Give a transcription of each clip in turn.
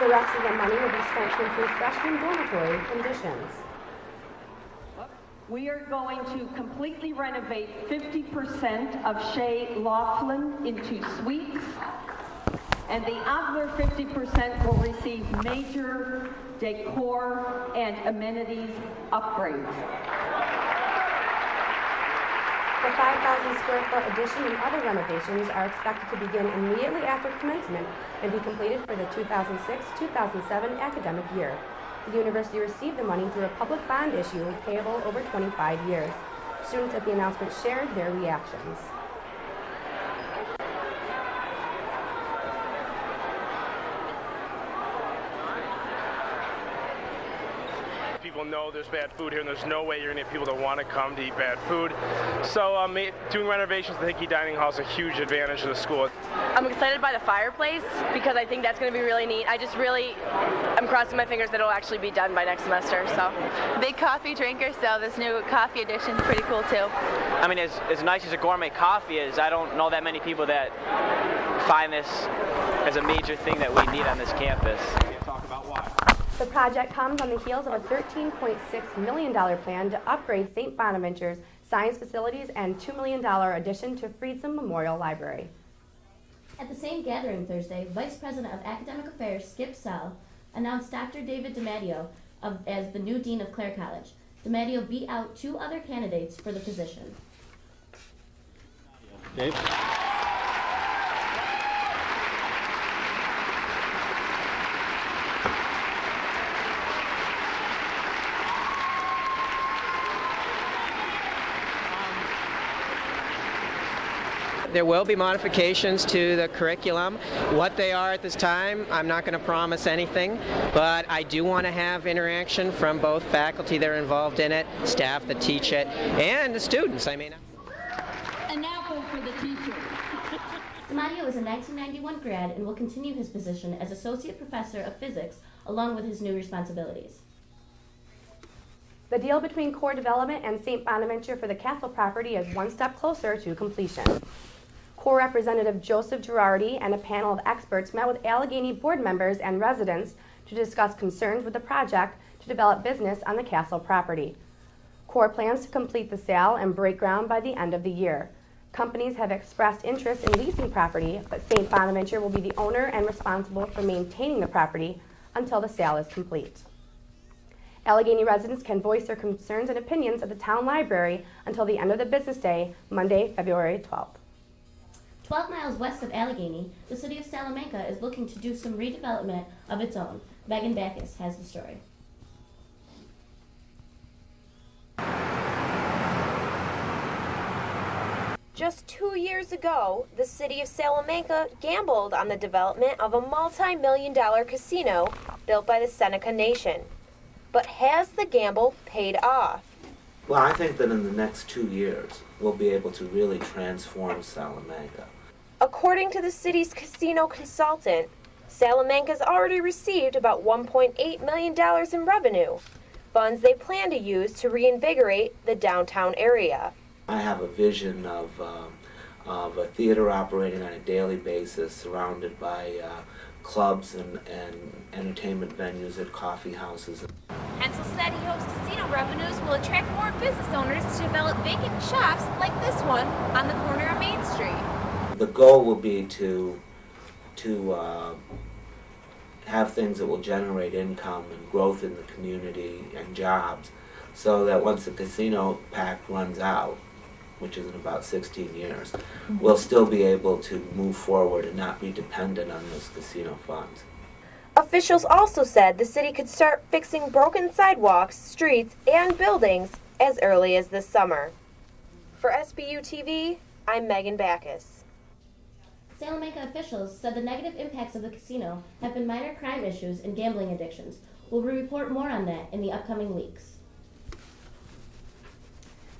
The rest of the money will be spent to improve freshman dormitory conditions. We are going to completely renovate 50% of Shay Laughlin into suites, and the other 50% will receive major decor and amenities upgrades. The 5,000 square foot addition and other renovations are expected to begin immediately after commencement and be completed for the 2006-2007 academic year. The university received the money through a public bond issue payable over 25 years. Students at the announcement shared their reactions. People know there's bad food here, and there's no way you're going to get people to want to come to eat bad food. So doing renovations at the Hickey Dining Hall is a huge advantage to the school. I'm excited by the fireplace because I think that's going to be really neat. I'm crossing my fingers that it'll actually be done by next semester. So, big coffee drinker, so this new coffee edition is pretty cool too. I mean, as nice as a gourmet coffee is, I don't know that many people that find this as a major thing that we need on this campus. Talk about why. The project comes on the heels of a $13.6 million plan to upgrade St. Bonaventure's science facilities and $2 million addition to Friedson Memorial Library. At the same gathering Thursday, Vice President of Academic Affairs Skip Sell announced Dr. David Damiano as the new Dean of Clare College. Damiano beat out 2 other candidates for the position. Dave? There will be modifications to the curriculum. What they are at this time, I'm not going to promise anything, but I do want to have interaction from both faculty that are involved in it, staff that teach it, and the students. An apple for the teacher. Damiano is a 1991 grad and will continue his position as Associate Professor of Physics along with his new responsibilities. The deal between Core Development and St. Bonaventure for the castle property is one step closer to completion. Core Representative Joseph Girardi and a panel of experts met with Allegheny board members and residents to discuss concerns with the project to develop business on the castle property. Core plans to complete the sale and break ground by the end of the year. Companies have expressed interest in leasing property, but St. Bonaventure will be the owner and responsible for maintaining the property until the sale is complete. Allegheny residents can voice their concerns and opinions at the town library until the end of the business day, Monday, February 12th. 12 miles west of Allegheny, the city of Salamanca is looking to do some redevelopment of its own. Meghan Bankus has the story. Just 2 years ago, the city of Salamanca gambled on the development of a multi-million-dollar casino built by the Seneca Nation. But has the gamble paid off? Well, I think that in the next 2 years, we'll be able to really transform Salamanca. According to the city's casino consultant, Salamanca's already received about $1.8 million in revenue, funds they plan to use to reinvigorate the downtown area. I have a vision of a theater operating on a daily basis, surrounded by clubs and entertainment venues at coffee houses. Hensel said he hopes casino revenues will attract more business owners to develop vacant shops like this one on the corner of Main Street. The goal will be to have things that will generate income and growth in the community and jobs, so that once the casino pact runs out, which is in about 16 years, we'll still be able to move forward and not be dependent on those casino funds. Officials also said the city could start fixing broken sidewalks, streets, and buildings as early as this summer. For Sbu TV, I'm Meghan Bankus. Salamanca officials said the negative impacts of the casino have been minor crime issues and gambling addictions. We'll report more on that in the upcoming weeks.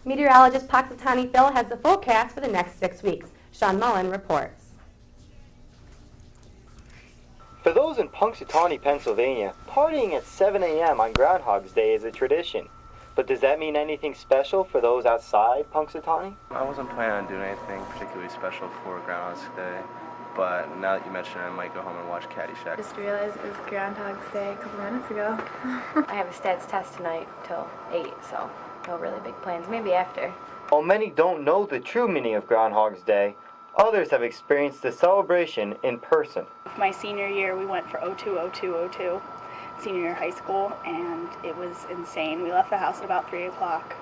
Meteorologist Punxsutawney Phil has the forecast for the next 6 weeks. Sean Mullen reports. For those in Punxsutawney, Pennsylvania, partying at 7 a.m. on Groundhog's Day is a tradition. But does that mean anything special for those outside Punxsutawney? I wasn't planning on doing anything particularly special for Groundhog's Day. but now that you mention it, I might go home and watch Caddyshack. Just realized it was Groundhog's Day a couple minutes ago. I have a stats test tonight till 8, so no really big plans. Maybe after. While many don't know the true meaning of Groundhog's Day, others have experienced the celebration in person. My senior year, we went for 02, senior year high school, and it was insane. We left the house at about 3 o'clock.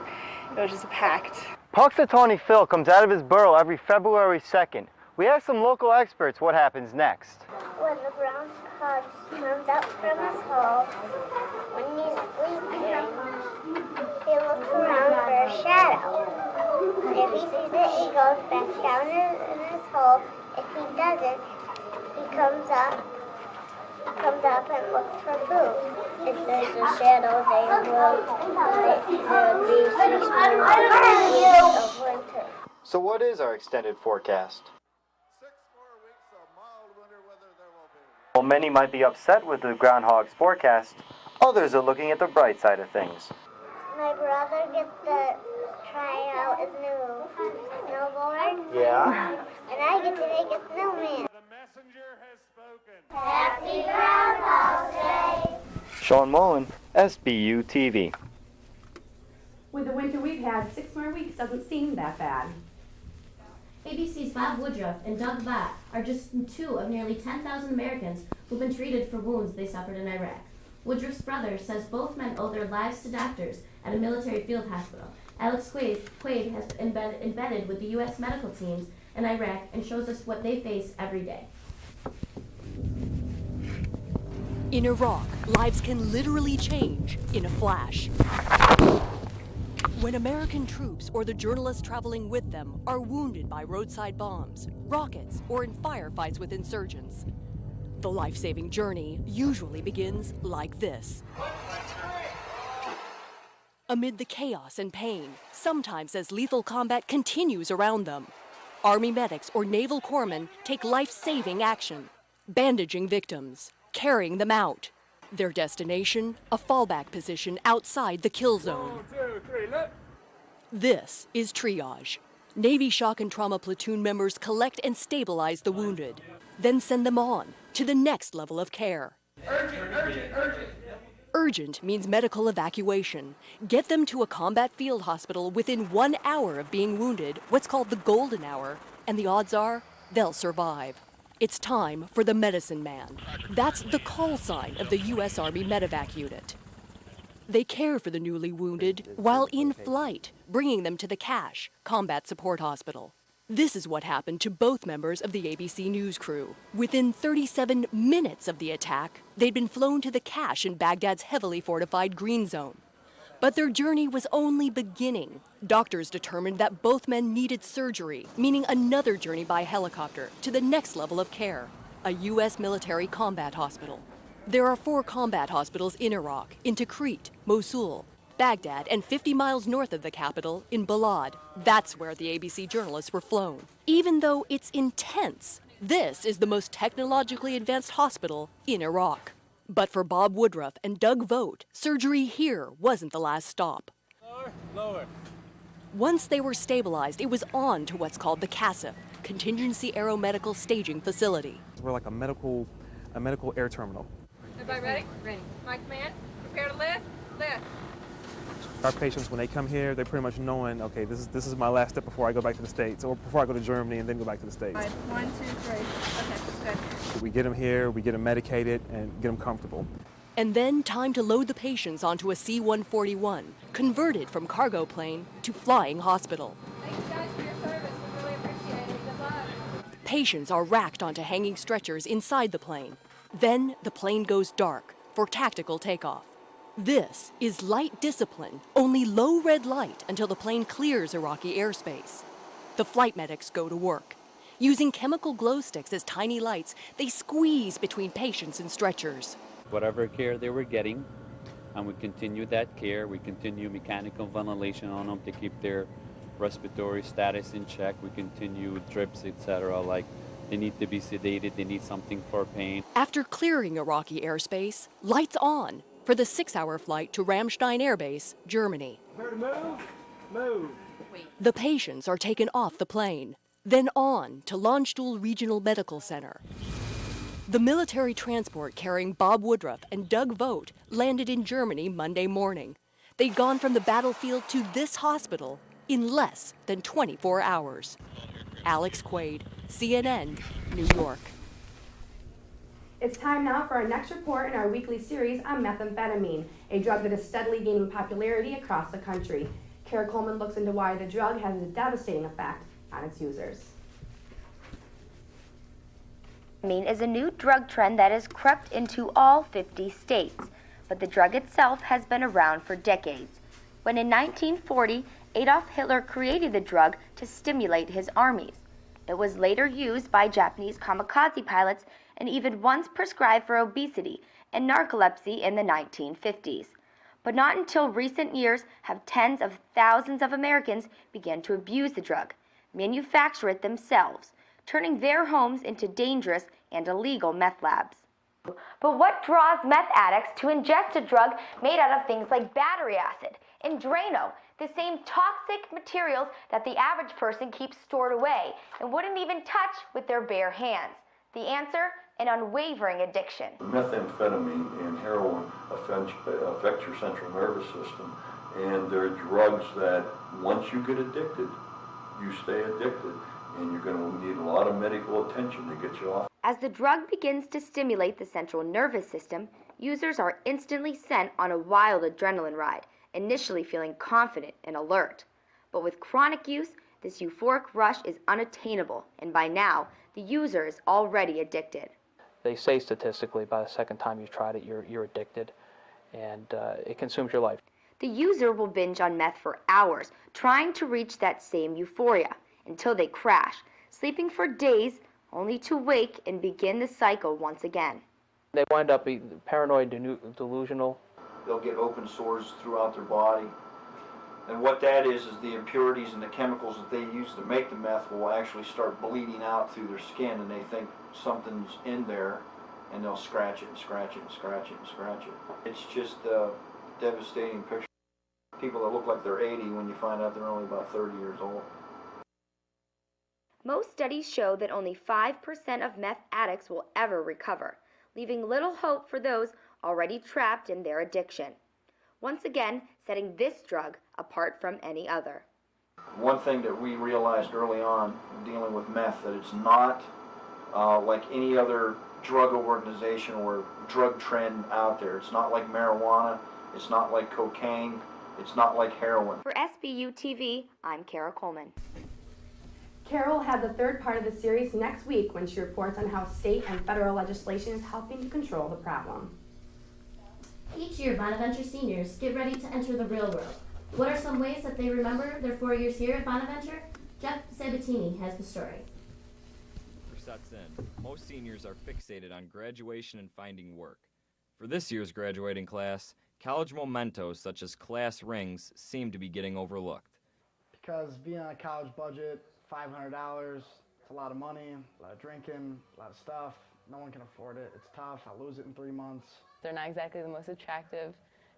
It was just packed. Punxsutawney Phil comes out of his burrow every February 2nd. We asked some local experts what happens next. When the brown cub comes out from his hole, when he's sleeping, he looks around for a shadow. If he sees it, he goes back down in his hole. If he doesn't, he comes up and looks for food. If there's a shadow, they will be 6 more weeks of winter. So what is our extended forecast? While many might be upset with the Groundhog's forecast, others are looking at the bright side of things. My brother gets to try out his new snowboard. Yeah? And I get to make a snowman. The messenger has spoken. Happy Groundhog Day! Sean Mullen, Sbu TV. With the winter we've had, 6 more weeks doesn't seem that bad. ABC's Bob Woodruff and Doug Vaught are just 2 of nearly 10,000 Americans who've been treated for wounds they suffered in Iraq. Woodruff's brother says both men owe their lives to doctors at a military field hospital. Alex Quaid has been embedded with the U.S. medical teams in Iraq and shows us what they face every day. In Iraq, lives can literally change in a flash. When American troops or the journalists traveling with them are wounded by roadside bombs, rockets, or in firefights with insurgents, the life-saving journey usually begins like this. Amid the chaos and pain, sometimes as lethal combat continues around them, Army medics or Naval corpsmen take life-saving action, bandaging victims, carrying them out. Their destination, a fallback position outside the kill zone. 1, 2, 3, look. This is triage. Navy shock and trauma platoon members collect and stabilize the wounded, then send them on to the next level of care. Urgent, urgent, urgent. Urgent means medical evacuation. Get them to a combat field hospital within 1 hour of being wounded, what's called the golden hour, and the odds are they'll survive. It's time for the medicine man. That's the call sign of the U.S. Army Medevac unit. They care for the newly wounded while in flight, bringing them to the CASH, Combat Support Hospital. This is what happened to both members of the ABC News crew. Within 37 minutes of the attack, they'd been flown to the CASH in Baghdad's heavily fortified Green Zone. But their journey was only beginning. Doctors determined that both men needed surgery, meaning another journey by helicopter to the next level of care, a U.S. military combat hospital. There are 4 combat hospitals in Iraq, in Tikrit, Mosul, Baghdad, and 50 miles north of the capital, in Balad. That's where the ABC journalists were flown. Even though it's intense, this is the most technologically advanced hospital in Iraq. But for Bob Woodruff and Doug Vaught, surgery here wasn't the last stop. Lower, lower. Once they were stabilized, it was on to what's called the CASIF, Contingency Aeromedical Staging Facility. We're like a medical air terminal. Everybody ready? Ready. My command, prepare to lift, lift. Our patients, when they come here, they're pretty much knowing, okay, this is my last step before I go back to the States, or before I go to Germany and then go back to the States. All right, 1, 2, 3. Okay, that's good. We get them here, we get them medicated, and get them comfortable. And then time to load the patients onto a C-141, converted from cargo plane to flying hospital. Thanks, guys, for your service. We really appreciate it. Good luck. Patients are racked onto hanging stretchers inside the plane. Then the plane goes dark for tactical takeoff. This is light discipline, only low red light until the plane clears Iraqi airspace. The flight medics go to work. Using chemical glow sticks as tiny lights, they squeeze between patients and stretchers. Whatever care they were getting, and we continue that care. We continue mechanical ventilation on them to keep their respiratory status in check. We continue drips, etc. Like they need to be sedated, they need something for pain. After clearing Iraqi airspace, lights on for the 6-hour flight to Ramstein Air Base, Germany. Prepare to move, move. The patients are taken off the plane. then on to Landstuhl Regional Medical Center. The military transport carrying Bob Woodruff and Doug Vogt landed in Germany Monday morning. They'd gone from the battlefield to this hospital in less than 24 hours. Alex Quaid, CNN, New York. It's time now for our next report in our weekly series on methamphetamine, a drug that is steadily gaining popularity across the country. Coleman looks into why the drug has a devastating effect on its users. Methamphetamine is a new drug trend that has crept into all 50 states, but the drug itself has been around for decades. When in 1940, Adolf Hitler created the drug to stimulate his armies. It was later used by Japanese kamikaze pilots and even once prescribed for obesity and narcolepsy in the 1950s. But not until recent years have tens of thousands of Americans begun to abuse the drug, manufacture it themselves, turning their homes into dangerous and illegal meth labs. But what draws meth addicts to ingest a drug made out of things like battery acid and Drano, the same toxic materials that the average person keeps stored away and wouldn't even touch with their bare hands? The answer? An unwavering addiction. Methamphetamine and heroin affect your central nervous system, and they're drugs that once you get addicted, you stay addicted, and you're going to need a lot of medical attention to get you off. As the drug begins to stimulate the central nervous system, users are instantly sent on a wild adrenaline ride, initially feeling confident and alert. But with chronic use, this euphoric rush is unattainable, and by now, the user is already addicted. They say statistically by the second time you've tried it, you're addicted, and it consumes your life. The user will binge on meth for hours, trying to reach that same euphoria, until they crash, sleeping for days, only to wake and begin the cycle once again. They wind up being paranoid, delusional. They'll get open sores throughout their body. And what that is the impurities and the chemicals that they use to make the meth will actually start bleeding out through their skin, and they think something's in there, and they'll scratch it and scratch it and scratch it and scratch it. It's just a devastating picture. People that look like they're 80 when you find out they're only about 30 years old. Most studies show that only 5% of meth addicts will ever recover, leaving little hope for those already trapped in their addiction. Once again, setting this drug apart from any other. One thing that we realized early on dealing with meth, that it's not like any other drug organization or drug trend out there. It's not like marijuana, it's not like cocaine, it's not like heroin. For Sbu TV, I'm Clare Coleman. Carol will have the third part of the series next week when she reports on how state and federal legislation is helping to control the problem. Each year, Bonaventure seniors get ready to enter the real world. What are some ways that they remember their 4 years here at Bonaventure? Jeff Sabatini has the story. Sets in. Most seniors are fixated on graduation and finding work. For this year's graduating class, college mementos such as class rings seem to be getting overlooked. Because being on a college budget, $500, it's a lot of money, a lot of drinking, a lot of stuff. No one can afford it. It's tough. I'll lose it in 3 months. They're not exactly the most attractive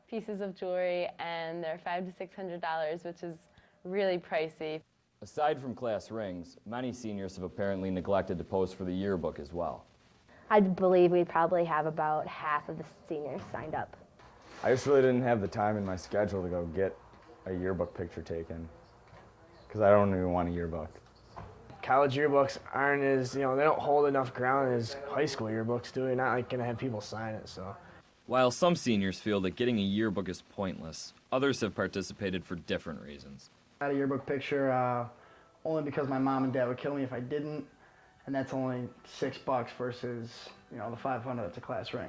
pieces of jewelry, and they're $500 to $600, which is really pricey. Aside from class rings, many seniors have apparently neglected to pose for the yearbook as well. I believe we probably have about half of the seniors signed up. I just really didn't have the time in my schedule to go get a yearbook picture taken, because I don't even want a yearbook. College yearbooks aren't as, they don't hold enough ground as high school yearbooks do. You're not going to have people sign it, so. While some seniors feel that getting a yearbook is pointless, others have participated for different reasons. I had a yearbook picture only because my mom and dad would kill me if I didn't, and that's only $6 versus, the $500 that's a class ring.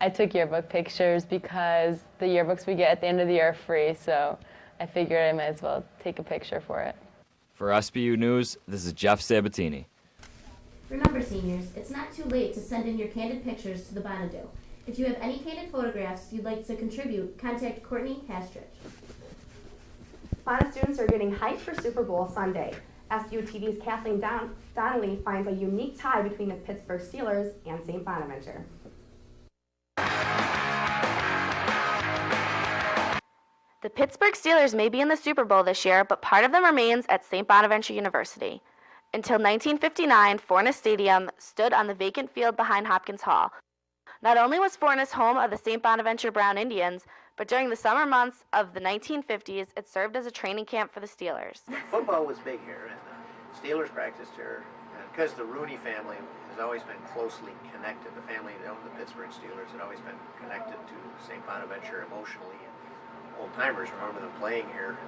I took yearbook pictures because the yearbooks we get at the end of the year are free, so I figured I might as well take a picture for it. For SBU News, this is Jeff Sabatini. Remember, seniors, it's not too late to send in your candid pictures to the Bonadu. If you have any candid photographs you'd like to contribute, contact Courtney Hastrich. Bonnet students are getting hyped for Superbowl Sunday. SU TV's Kathleen Donnelly finds a unique tie between the Pittsburgh Steelers and St. Bonaventure. The Pittsburgh Steelers may be in the Super Bowl this year, but part of them remains at St. Bonaventure University. Until 1959, Fornes Stadium stood on the vacant field behind Hopkins Hall. Not only was Fornes home of the St. Bonaventure Brown Indians, but during the summer months of the 1950s, it served as a training camp for the Steelers. Football was big here, and the Steelers practiced here. Because the Rooney family has always been closely connected, the family that owned the Pittsburgh Steelers had always been connected to St. Bonaventure emotionally. Old-timers remember them playing here.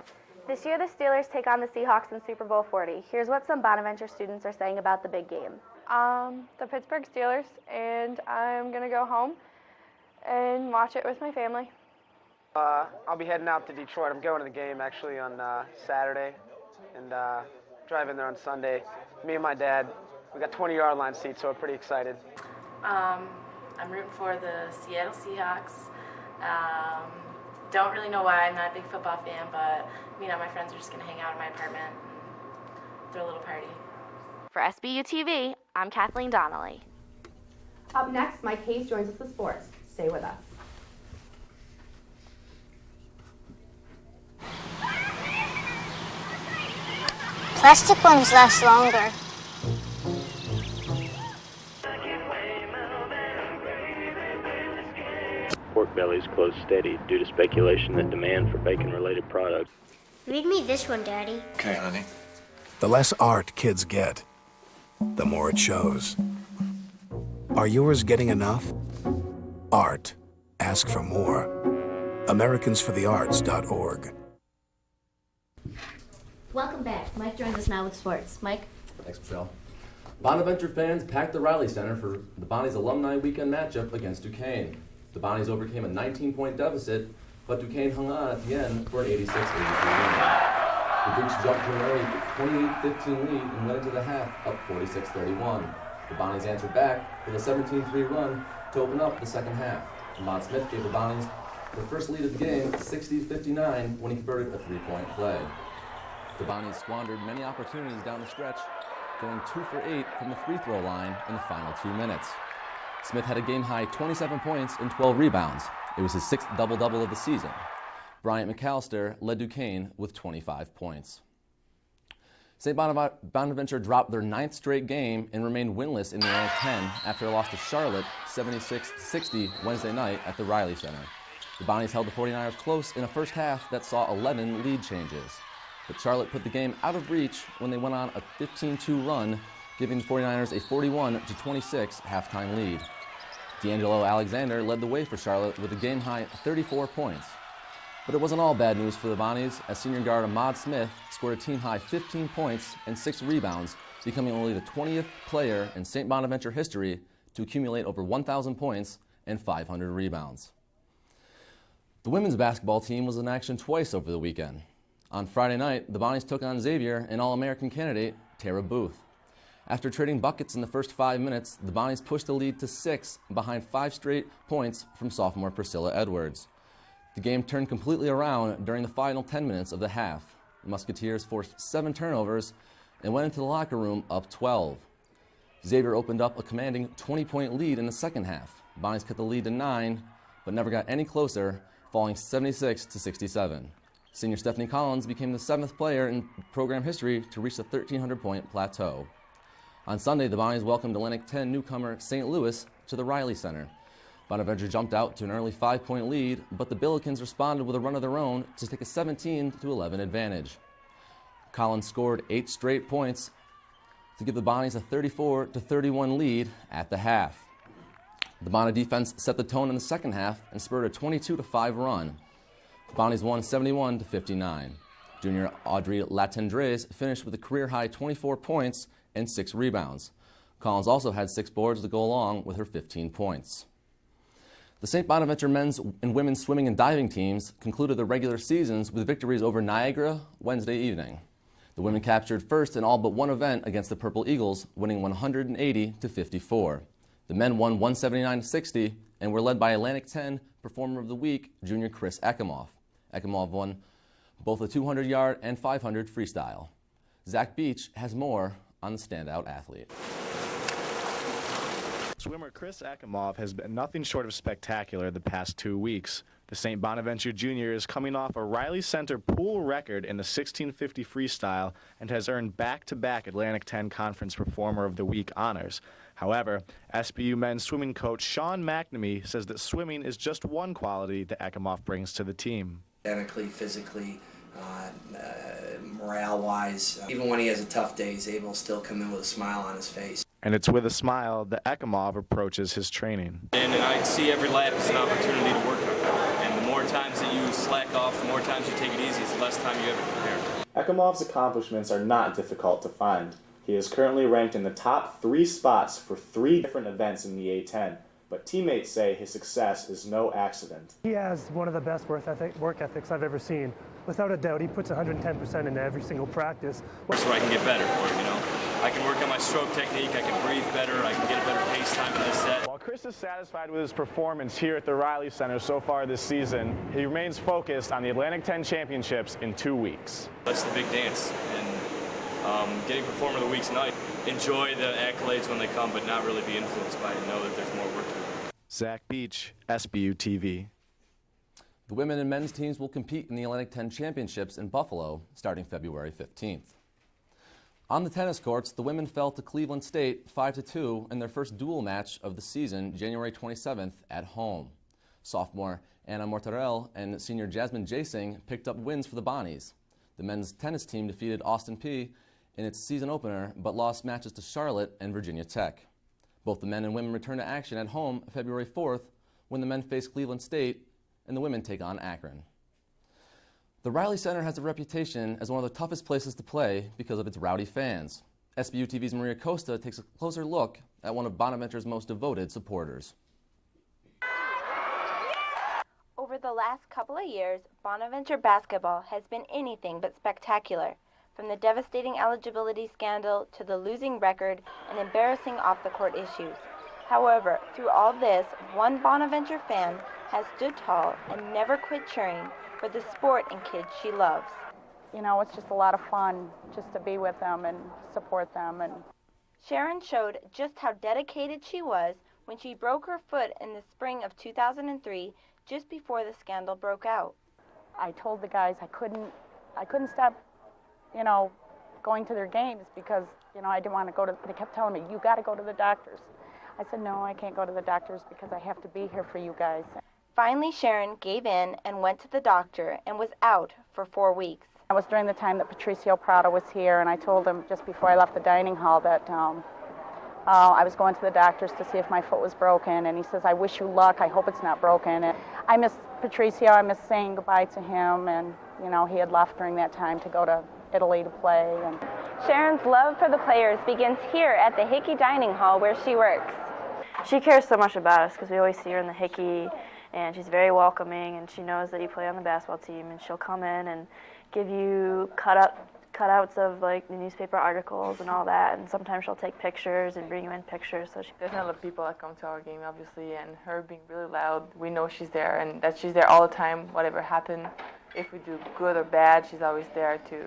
This year, the Steelers take on the Seahawks in Super Bowl 40. Here's what some Bonaventure students are saying about the big game. The Pittsburgh Steelers, and I'm going to go home and watch it with my family. I'll be heading out to Detroit. I'm going to the game actually on Saturday and driving there on Sunday. Me and my dad, we got 20-yard line seats, so we're pretty excited. I'm rooting for the Seattle Seahawks. Don't really know why. I'm not a big football fan, but me and my friends are just going to hang out in my apartment and throw a little party. For Sbu TV, I'm Kathleen Donnelly. Up next, Mike Hayes joins us with sports. Stay with us. Plastic ones last longer. Pork bellies close steady due to speculation that demand for bacon-related products. Read me this one, Daddy. Okay, honey. The less art kids get, the more it shows. Are yours getting enough? Art. Ask for more. AmericansForTheArts.org. Welcome back. Mike joins us now with sports. Mike? Thanks, Michelle. Bonaventure fans packed the Riley Center for the Bonnie's Alumni Weekend matchup against Duquesne. The Bonnies overcame a 19-point deficit, but Duquesne hung on at the end for an 86-83 win. The Dukes jumped to an early 28-15 lead and went into the half, up 46-31. The Bonnies answered back with a 17-3 run to open up the second half. Lamont Smith gave the Bonnies their first lead of the game, 60-59, when he converted a three-point play. The Bonnies squandered many opportunities down the stretch, going 2 for 8 from the free throw line in the final 2 minutes. Smith had a game-high 27 points and 12 rebounds. It was his 6th double-double of the season. Bryant McAllister led Duquesne with 25 points. St. Bonaventure dropped their 9th straight game and remained winless in the Atlantic 10 after a loss to Charlotte 76-60 Wednesday night at the Riley Center. The Bonnies held the 49ers close in a first half that saw 11 lead changes. But Charlotte put the game out of reach when they went on a 15-2 run, giving the 49ers a 41-26 halftime lead. D'Angelo Alexander led the way for Charlotte with a game-high 34 points. But it wasn't all bad news for the Bonnies, as senior guard Ahmad Smith scored a team-high 15 points and 6 rebounds, becoming only the 20th player in St. Bonaventure history to accumulate over 1,000 points and 500 rebounds. The women's basketball team was in action twice over the weekend. On Friday night, the Bonnies took on Xavier and All-American candidate Tara Booth. After trading buckets in the first 5 minutes, the Bonnies pushed the lead to 6 behind 5 straight points from sophomore Priscilla Edwards. The game turned completely around during the final 10 minutes of the half. The Musketeers forced 7 turnovers and went into the locker room up 12. Xavier opened up a commanding 20-point lead in the second half. Bonnies cut the lead to 9, but never got any closer, falling 76-67. Senior Stephanie Collins became the 7th player in program history to reach the 1,300-point plateau. On Sunday, the Bonnies welcomed Atlantic 10 newcomer St. Louis to the Riley Center. Bonaventure jumped out to an early 5-point lead, but the Billikens responded with a run of their own to take a 17-11 advantage. Collins scored 8 straight points to give the Bonnies a 34-31 lead at the half. The Bonnie defense set the tone in the second half and spurred a 22-5 run. The Bonnies won 71-59. Junior Audrey Latendrez finished with a career-high 24 points and 6 rebounds. Collins also had 6 boards to go along with her 15 points. The St. Bonaventure men's and women's swimming and diving teams concluded their regular seasons with victories over Niagara Wednesday evening. The women captured first in all but one event against the Purple Eagles, winning 180-54. The men won 179-60 and were led by Atlantic 10 Performer of the Week, junior Chris Ekimoff. Ekimoff won both the 200-yard and 500 freestyle. Zach Beach has more on the standout athlete. Swimmer Chris Ekimoff has been nothing short of spectacular the past 2 weeks. The St. Bonaventure Junior is coming off a Riley Center pool record in the 1650 freestyle and has earned back-to-back Atlantic 10 Conference Performer of the Week honors. However, SBU men's swimming coach Sean McNamee says that swimming is just one quality that Ekimoff brings to the team. Athletically, physically, morale-wise, even when he has a tough day, he's able to still come in with a smile on his face. And it's with a smile that Ekimoff approaches his training. And I see every lap as an opportunity to work on it. And the more times that you slack off, the more times you take it easy, it's the less time you ever prepare. Ekimoff's accomplishments are not difficult to find. He is currently ranked in the top 3 spots for 3 different events in the A10, but teammates say his success is no accident. He has one of the best work ethics I've ever seen. Without a doubt, he puts 110% into every single practice. So I can get better for it, you know. I can work on my stroke technique, I can breathe better, I can get a better pace time in this set. While Chris is satisfied with his performance here at the Riley Center so far this season, he remains focused on the Atlantic 10 Championships in 2 weeks. That's the big dance, and getting Performer of the Week's night. Enjoy the accolades when they come, but not really be influenced by it. Know that there's more work to do. Zach Beach, SBU TV. The women and men's teams will compete in the Atlantic 10 Championships in Buffalo starting February 15th. On the tennis courts, the women fell to Cleveland State 5-2 in their first dual match of the season, January 27th at home. Sophomore Anna Mortarel and senior Jasmine Jasing picked up wins for the Bonnies. The men's tennis team defeated Austin Peay in its season opener, but lost matches to Charlotte and Virginia Tech. Both the men and women return to action at home February 4th when the men face Cleveland State and the women take on Akron. The Riley Center has a reputation as one of the toughest places to play because of its rowdy fans. SBU TV's Maria Costa takes a closer look at one of Bonaventure's most devoted supporters. Over the last couple of years, Bonaventure basketball has been anything but spectacular, from the devastating eligibility scandal to the losing record and embarrassing off-the-court issues. However, through all this, one Bonaventure fan has stood tall and never quit cheering for the sport and kids she loves. You know, it's just a lot of fun just to be with them and support them. And Sharon showed just how dedicated she was when she broke her foot in the spring of 2003, just before the scandal broke out. I told the guys I couldn't stop, you know, going to their games because, you know, I didn't want to go to, they kept telling me, you got to go to the doctors. I said, no, I can't go to the doctors because I have to be here for you guys. Finally, Sharon gave in and went to the doctor and was out for 4 weeks. It was during the time that Patricio Prado was here, and I told him just before I left the dining hall that I was going to the doctors to see if my foot was broken, and he says, I wish you luck, I hope it's not broken. And I miss Patricio, I miss saying goodbye to him, and you know, he had left during that time to go to Italy to play. And Sharon's love for the players begins here at the Hickey Dining Hall where she works. She cares so much about us because we always see her in the Hickey, and she's very welcoming, and she knows that you play on the basketball team, and she'll come in and give you cutouts of like the newspaper articles and all that, and sometimes she'll take pictures and bring you in pictures. So there's not a lot of people that come to our game, obviously, and her being really loud, we know she's there, and that she's there all the time, whatever happens. If we do good or bad, she's always there to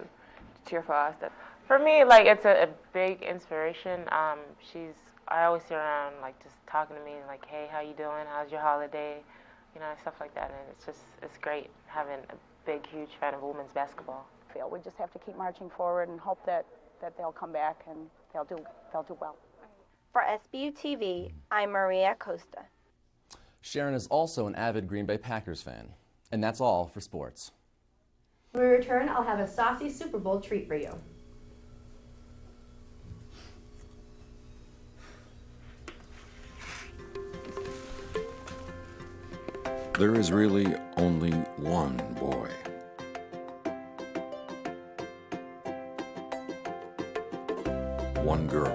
cheer for us. For me, like, it's a big inspiration. I always sit around, like, just talking to me, like, hey, how you doing? How's your holiday? You know, stuff like that. And it's great having a big, huge fan of women's basketball. We just have to keep marching forward and hope that they'll come back and they'll do well. For SBU TV, I'm Maria Costa. Sharon is also an avid Green Bay Packers fan. And that's all for sports. When we return, I'll have a saucy Super Bowl treat for you. There is really only one boy. One girl.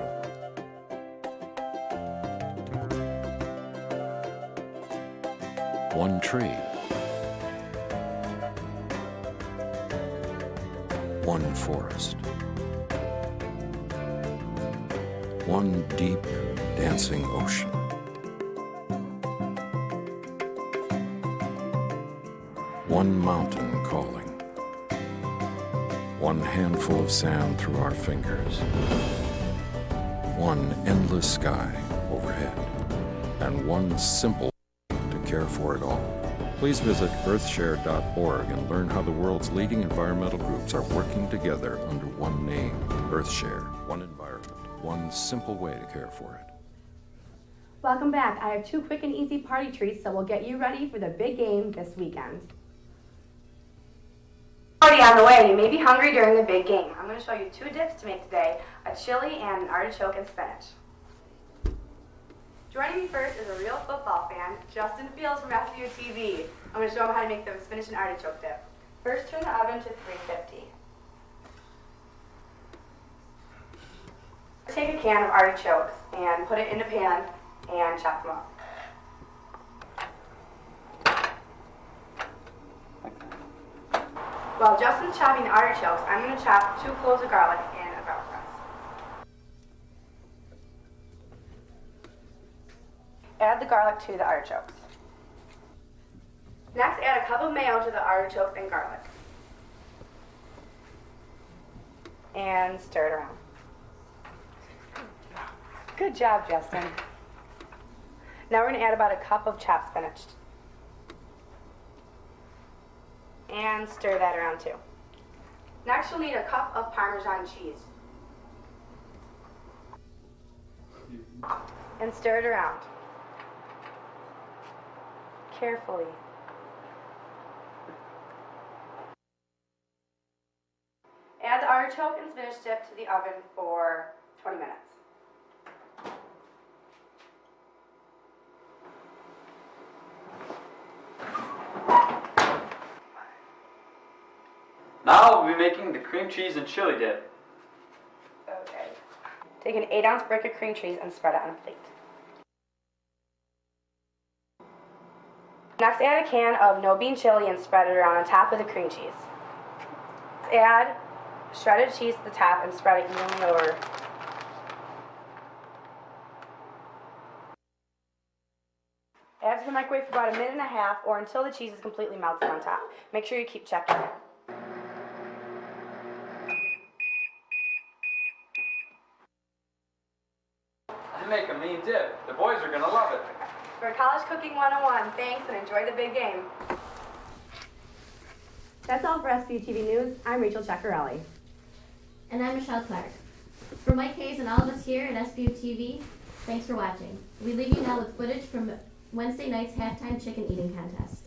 One tree. One forest. One deep, dancing ocean. One mountain calling. One handful of sand through our fingers. One endless sky overhead. and one simple to care for it all. Please visit earthshare.org and learn how the world's leading environmental groups are working together under one name, EarthShare. One environment, one simple way to care for it. Welcome back. I have 2 quick and easy party treats that will get you ready for the big game this weekend. Party on the way. You may be hungry during the big game. I'm going to show you 2 dips to make today, a chili and an artichoke and spinach. Joining me first is a real football fan, Justin Fields from Sbu Tv. I'm going to show him how to make the spinach and artichoke dip. First, turn the oven to 350. Take a can of artichokes and put it in a pan and chop them up. While Justin's chopping the artichokes, I'm going to chop 2 cloves of garlic and a garlic press. Add the garlic to the artichokes. Next, add a cup of mayo to the artichokes and garlic. And stir it around. Good job, Justin. Now we're going to add about a cup of chopped spinach. And stir that around too. Next, you'll need a cup of Parmesan cheese. And stir it around. Carefully. Add the artichoke and spinach dip to the oven for 20 minutes. Now we'll be making the cream cheese and chili dip. Okay. Take an 8-ounce brick of cream cheese and spread it on a plate. Next, add a can of no-bean chili and spread it around on top of the cream cheese. Add shredded cheese to the top and spread it evenly over. Add to the microwave for about 1.5 minutes or until the cheese is completely melted on top. Make sure you keep checking it. I make a mean dip. The boys are gonna love it. For College Cooking 101, thanks and enjoy the big game. That's all for Sbu TV News. I'm Rachel Ceccarelli. And I'm Michelle Clark. For Mike Hayes and all of us here at Sbu TV, thanks for watching. We leave you now with footage from Wednesday night's halftime chicken eating contest.